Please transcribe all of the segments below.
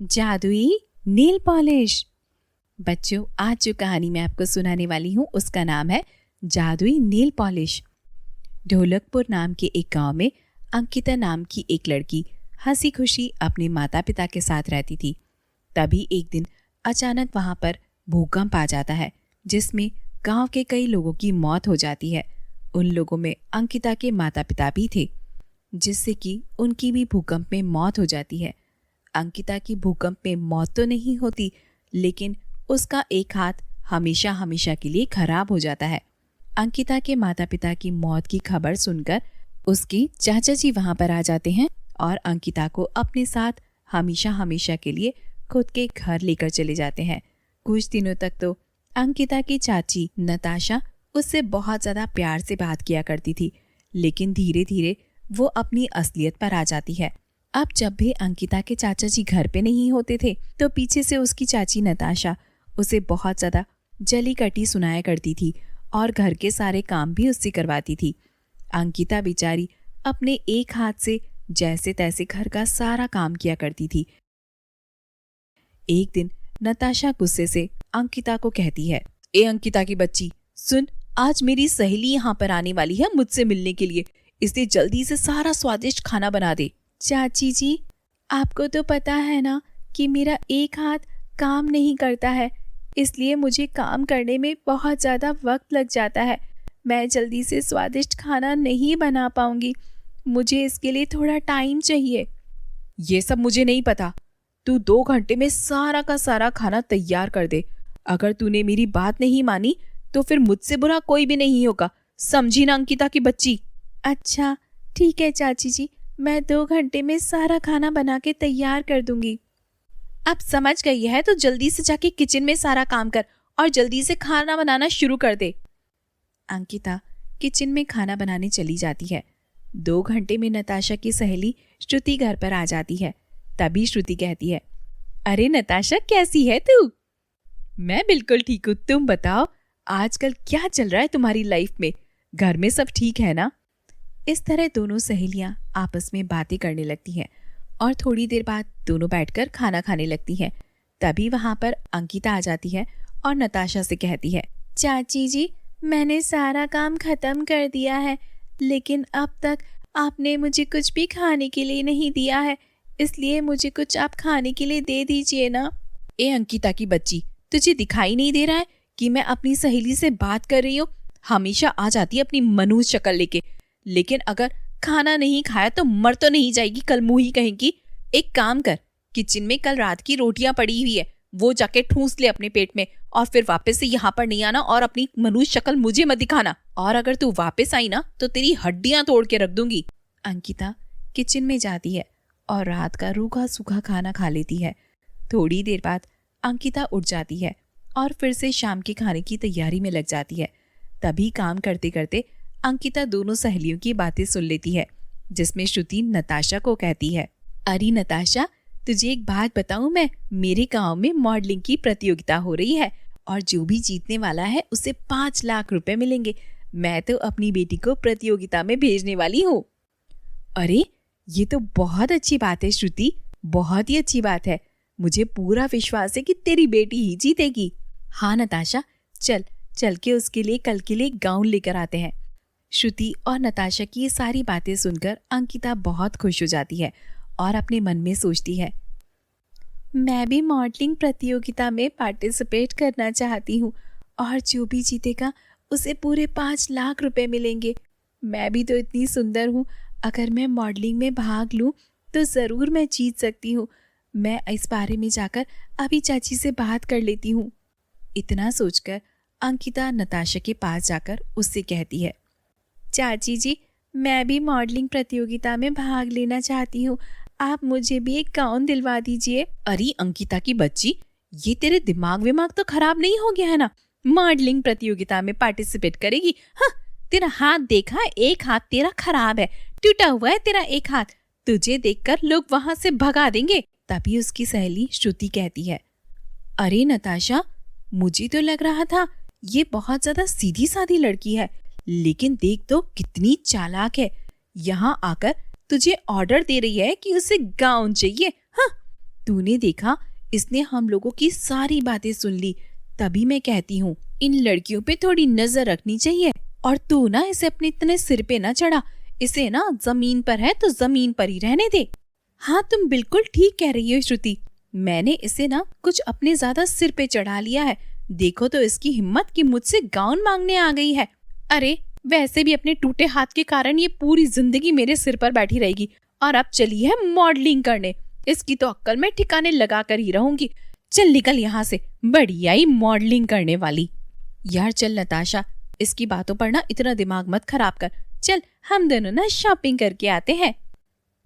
जादुई नील पॉलिश। बच्चों, आज जो कहानी मैं आपको सुनाने वाली हूँ उसका नाम है जादुई नील पॉलिश। ढोलकपुर नाम के एक गांव में अंकिता नाम की एक लड़की हंसी खुशी अपने माता पिता के साथ रहती थी। तभी एक दिन अचानक वहां पर भूकंप आ जाता है, जिसमें गांव के कई लोगों की मौत हो जाती है। उन लोगों में अंकिता के माता पिता भी थे, जिससे कि उनकी भी भूकंप में मौत हो जाती है। अंकिता की भूकंप में मौत तो नहीं होती, लेकिन उसका एक हाथ हमेशा हमेशा के लिए खराब हो जाता है। अंकिता के माता पिता की मौत की खबर सुनकर उसकी चाचा जी वहां पर आ जाते हैं और अंकिता को अपने साथ हमेशा हमेशा के लिए खुद के घर लेकर चले जाते हैं। कुछ दिनों तक तो अंकिता की चाची नताशा उससे बहुत ज्यादा प्यार से बात किया करती थी, लेकिन धीरे धीरे वो अपनी असलियत पर आ जाती है। अब जब भी अंकिता के चाचा जी घर पे नहीं होते थे तो पीछे से उसकी चाची नताशा उसे बहुत ज्यादा जली कटी सुनाया करती थी और घर के सारे काम भी उससे करवाती थी। अंकिता बेचारी अपने एक हाथ से जैसे तैसे घर का सारा काम किया करती थी। एक दिन नताशा गुस्से से अंकिता को कहती है, ए अंकिता की बच्ची, सुन, आज मेरी सहेली यहाँ पर आने वाली है मुझसे मिलने के लिए, इसलिए जल्दी से सारा स्वादिष्ट खाना बना दे। चाची जी, आपको तो पता है ना कि मेरा एक हाथ काम नहीं करता है, इसलिए मुझे काम करने में बहुत ज़्यादा वक्त लग जाता है। मैं जल्दी से स्वादिष्ट खाना नहीं बना पाऊंगी, मुझे इसके लिए थोड़ा टाइम चाहिए। ये सब मुझे नहीं पता, तू 2 घंटे में सारा का सारा खाना तैयार कर दे। अगर तूने मेरी बात नहीं मानी तो फिर मुझसे बुरा कोई भी नहीं होगा, समझी ना अंकिता की बच्ची। अच्छा ठीक है चाची जी, मैं 2 घंटे में सारा खाना बना के तैयार कर दूंगी। अब समझ गई है तो जल्दी से जाके किचन में सारा काम कर और जल्दी से खाना बनाना शुरू कर दे। अंकिता किचन में खाना बनाने चली जाती है। 2 घंटे में नताशा की सहेली श्रुति घर पर आ जाती है। तभी श्रुति कहती है, अरे नताशा, कैसी है तू? मैं बिल्कुल ठीक हूँ, तुम बताओ आजकल क्या चल रहा है तुम्हारी लाइफ में? घर में सब ठीक है ना? इस तरह दोनों सहेलियां आपस में बातें करने लगती हैं और थोड़ी देर बाद दोनों बैठकर खाना खाने लगती हैं। तभी वहां पर अंकिता आ जाती है और नताशा से कहती है, चाची जी, मैंने सारा काम खत्म कर दिया है, लेकिन अब तक आपने मुझे कुछ भी खाने के लिए नहीं दिया है, इसलिए मुझे कुछ आप खाने के लिए दे दीजिए ना। ए अंकिता की बच्ची, तुझे दिखाई नहीं दे रहा है कि मैं अपनी सहेली से बात कर रही हूँ? हमेशा आ जाती है अपनी मनुष्य शक्ल लेके, लेकिन अगर खाना नहीं खाया तो मर तो नहीं जाएगी कल मुंही कहेगी। एक काम कर, किचन में कल रात की रोटियां पड़ी हुई है, वो जाके ठूंस ले अपने पेट में और फिर वापस से यहाँ पर नहीं आना और अपनी मनुष्य शक्ल मुझे मत दिखाना, और अगर तू वापस आई ना तो तेरी हड्डियां तोड़ के रख दूंगी। अंकिता किचन में जाती है और रात का रूखा सूखा खाना खा लेती है। थोड़ी देर बाद अंकिता उठ जाती है और फिर से शाम के खाने की तैयारी में लग जाती है। तभी काम करते करते अंकिता दोनों सहेलियों की बातें सुन लेती है, जिसमें श्रुति नताशा को कहती है, अरे नताशा, तुझे एक बात बताऊं मैं, मेरे गांव में मॉडलिंग की प्रतियोगिता हो रही है और जो भी जीतने वाला है उसे 5 लाख रुपए मिलेंगे। मैं तो अपनी बेटी को प्रतियोगिता में भेजने वाली हूँ। अरे ये तो बहुत अच्छी बात है श्रुति, बहुत ही अच्छी बात है। मुझे पूरा विश्वास है कि तेरी बेटी ही जीतेगी। हाँ नताशा, चल के उसके लिए कल के लिए गाउन लेकर आते हैं। श्रुति और नताशा की ये सारी बातें सुनकर अंकिता बहुत खुश हो जाती है और अपने मन में सोचती है, मैं भी मॉडलिंग प्रतियोगिता में पार्टिसिपेट करना चाहती हूँ और जो भी जीतेगा उसे पूरे 5 लाख रुपए मिलेंगे। मैं भी तो इतनी सुंदर हूँ, अगर मैं मॉडलिंग में भाग लूँ तो ज़रूर मैं जीत सकती हूँ। मैं इस बारे में जाकर अभी चाची से बात कर लेती हूँ। इतना सोचकर अंकिता नताशा के पास जाकर उससे कहती है, चाची जी, मैं भी मॉडलिंग प्रतियोगिता में भाग लेना चाहती हूँ, आप मुझे भी एक गाउन दिलवा दीजिए। अरे अंकिता की बच्ची, ये तेरे दिमाग विमाग तो खराब नहीं हो गया है ना? मॉडलिंग प्रतियोगिता में पार्टिसिपेट करेगी? हाँ, तेरा हाथ देखा, एक हाथ तेरा खराब है, टूटा हुआ है तेरा एक हाथ, तुझे देखकर लोग वहां से भगा देंगे। तभी उसकी सहेली श्रुति कहती है, अरे नताशा, मुझे तो लग रहा था ये बहुत ज्यादा सीधी सादी लड़की है, लेकिन देख तो कितनी चालाक है। यहाँ आकर तुझे ऑर्डर दे रही है कि उसे गाउन चाहिए। हाँ, तूने देखा, इसने हम लोगों की सारी बातें सुन ली। तभी मैं कहती हूँ इन लड़कियों पे थोड़ी नजर रखनी चाहिए। और तू ना इसे अपने इतने सिर पे ना चढ़ा। इसे ना जमीन पर है तो जमीन पर ही रहने दे। हाँ, तुम बिल्कुल ठीक कह रही हो श्रुति। मैंने इसे ना कुछ अपने ज्यादा सिर पे चढ़ा लिया है। देखो तो इसकी हिम्मत कि मुझसे गाउन मांगने आ गई है। अरे वैसे भी अपने टूटे हाथ के कारण ये पूरी जिंदगी मेरे सिर पर बैठी रहेगी और अब चली है मॉडलिंग करने। इसकी तो अक्ल मैं ठिकाने लगा कर ही रहूंगी। चल निकल यहाँ से, बड़ी आई मॉडलिंग करने वाली। यार चल नताशा, इसकी बातों पर ना इतना दिमाग मत खराब कर। चल हम दोनों ना शॉपिंग करके आते हैं।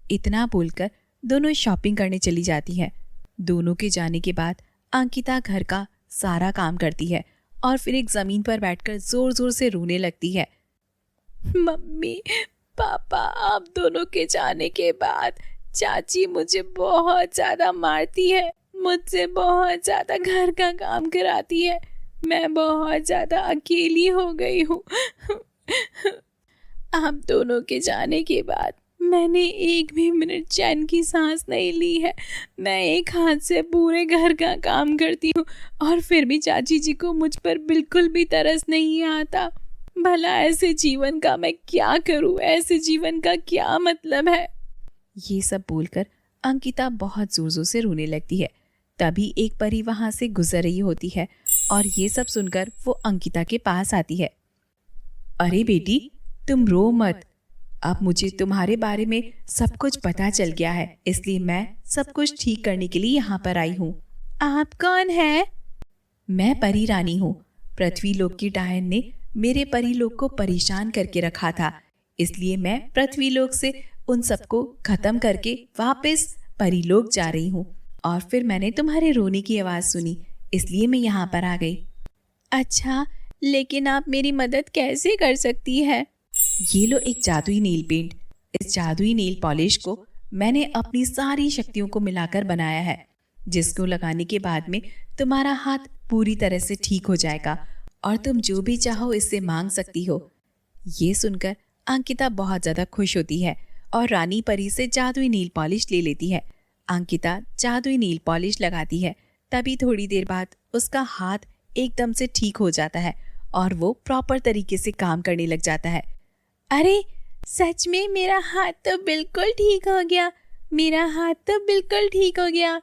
इतना बोलकर दोनों शॉपिंग करने चली जाती हैं। दोनों के जाने के बाद अंकिता घर का सारा काम करती है और फिर एक जमीन पर बैठकर जोर जोर से रोने लगती है। मम्मी पापा, आप दोनों के जाने के बाद चाची मुझे बहुत ज्यादा मारती है, मुझसे बहुत ज्यादा घर का काम कराती है। मैं बहुत ज्यादा अकेली हो गई हूँ। आप दोनों के जाने के बाद मैंने एक भी मिनट चैन की सांस नहीं ली है। मैं एक हाथ से पूरे घर का काम करती हूँ और फिर भी चाची जी को मुझ पर बिल्कुल भी तरस नहीं आता। भला ऐसे जीवन का मैं क्या करूँ? ऐसे जीवन का क्या मतलब है? ये सब बोलकर अंकिता बहुत जोर जोर से रोने लगती है। तभी एक परी वहां से गुजर रही होती है और ये सब सुनकर वो अंकिता के पास आती है। अरे बेटी, तुम रो मत। अब मुझे तुम्हारे बारे में सब कुछ पता चल गया है, इसलिए मैं सब कुछ ठीक करने के लिए यहाँ पर आई हूँ। आप कौन है? मैं परी रानी हूँ। पृथ्वी लोक की डायन ने मेरे परी लोक को परेशान करके रखा था, इसलिए मैं पृथ्वी लोक से उन सबको खत्म करके वापस परी लोक जा रही हूँ। और फिर मैंने तुम्हारे रोने की आवाज सुनी, इसलिए मैं यहाँ पर आ गई। अच्छा, लेकिन आप मेरी मदद कैसे कर सकती है? ये लो एक जादुई नील पेंट। इस जादुई नील पॉलिश को मैंने अपनी सारी शक्तियों को मिलाकर बनाया है, जिसको लगाने के बाद में तुम्हारा हाथ पूरी तरह से ठीक हो जाएगा और तुम जो भी चाहो इससे मांग सकती हो। ये सुनकर अंकिता बहुत ज्यादा खुश होती है और रानी परी से जादुई नील पॉलिश ले लेती है। अंकिता जादुई नील पॉलिश लगाती है, तभी थोड़ी देर बाद उसका हाथ एकदम से ठीक हो जाता है और वो प्रॉपर तरीके से काम करने लग जाता है। अरे सच में मेरा हाथ तो बिल्कुल ठीक हो गया, मेरा हाथ तो बिल्कुल ठीक हो गया।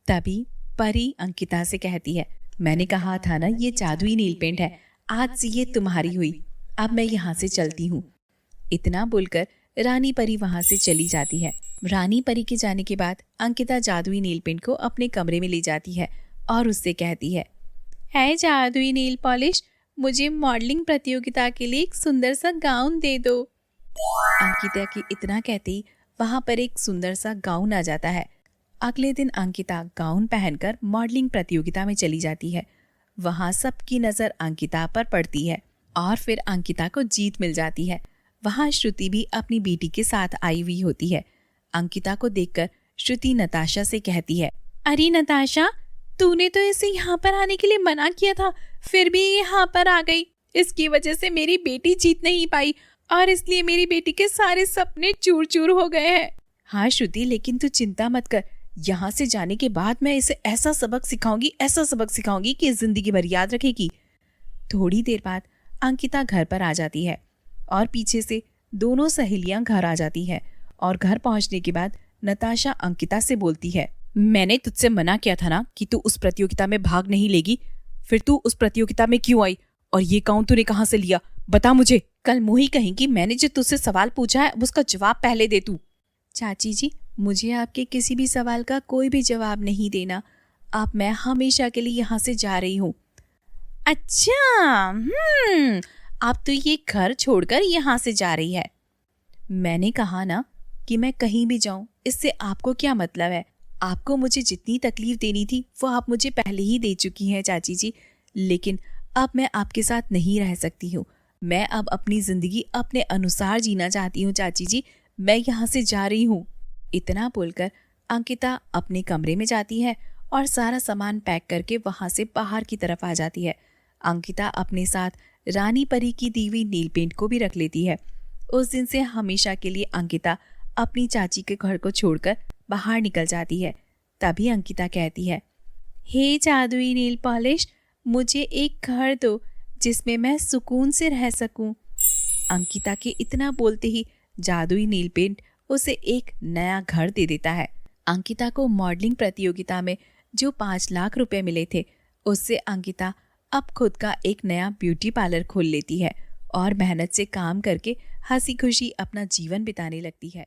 तभी परी अंकिता से कहती है, मैंने कहा था ना ये जादुई नील पेंट है, आज से ये तुम्हारी हुई। अब मैं यहाँ से चलती हूँ। इतना बोलकर रानी परी वहां से चली जाती है। रानी परी के जाने के बाद अंकिता जादुई नील पेंट को अपने कमरे में ले जाती है और उससे कहती है, जादुई नील पॉलिश, मुझे मॉडलिंग प्रतियोगिता के लिए एक सुंदर सा गाउन दे दो। अंकिता की इतना कहते ही वहां पर एक सुंदर सा गाउन आ जाता है। अगले दिन अंकिता गाउन पहनकर मॉडलिंग प्रतियोगिता में चली जाती है। वहां सबकी नजर अंकिता पर पड़ती है और फिर अंकिता को जीत मिल जाती है। वहां श्रुति भी अपनी बेटी के साथ आई हुई होती है। अंकिता को देखकर श्रुति नताशा से कहती है, अरे नताशा, तूने तो इसे यहाँ पर आने के लिए मना किया था, फिर भी यहाँ पर आ गई। इसकी वजह से मेरी बेटी जीत नहीं पाई और इसलिए मेरी बेटी के सारे सपने चूर चूर हो गए हैं। हाँ श्रुति, लेकिन तू चिंता मत कर। यहाँ से जाने के बाद मैं इसे ऐसा सबक सिखाऊंगी कि जिंदगी भर याद रखेगी। थोड़ी देर बाद अंकिता घर पर आ जाती है और पीछे से दोनों सहेलियां घर आ जाती हैं और घर पहुंचने के बाद नताशा अंकिता से बोलती है, मैंने तुझसे मना किया था ना कि तू उस प्रतियोगिता में भाग नहीं लेगी, फिर तू उस प्रतियोगिता में क्यों आई? और ये गाउन तूने कहाँ से लिया? बता मुझे। कल मोही कहेंगी मैंने जो तुझसे सवाल पूछा है उसका जवाब पहले दे तू। चाची जी, मुझे आपके किसी भी सवाल का कोई भी जवाब नहीं देना। अब मैं हमेशा के लिए यहाँ से जा रही हूँ। अच्छा, अब तो ये घर छोड़कर यहाँ से जा रही है। मैंने कहा ना कि मैं कहीं भी जाऊं, इससे आपको क्या मतलब है? आपको मुझे जितनी तकलीफ देनी थी वो आप मुझे पहले ही दे चुकी हैं चाची जी, लेकिन अब मैं आपके साथ नहीं रह सकती हूँ। मैं अब अपनी जिंदगी अपने अनुसार जीना चाहती हूँ चाची जी, मैं यहाँ से जा रही हूँ। इतना बोलकर अंकिता अपने कमरे में जाती है और सारा सामान पैक करके वहां से बाहर की तरफ आ जाती है। अंकिता अपने साथ रानी परी की दी हुई नील पेंट को भी रख लेती है। उस दिन से हमेशा के लिए अंकिता अपनी चाची के घर को छोड़कर बाहर निकल जाती है। तभी अंकिता कहती है, हे जादुई नेल पॉलिश, मुझे एक घर दो जिसमें मैं सुकून से रह सकूं। अंकिता के इतना बोलते ही जादुई नील पेंट उसे एक नया घर दे देता है। अंकिता को मॉडलिंग प्रतियोगिता में जो 5 लाख रुपए मिले थे, उससे अंकिता अब खुद का एक नया ब्यूटी पार्लर खोल लेती है और मेहनत से काम करके हंसी खुशी अपना जीवन बिताने लगती है।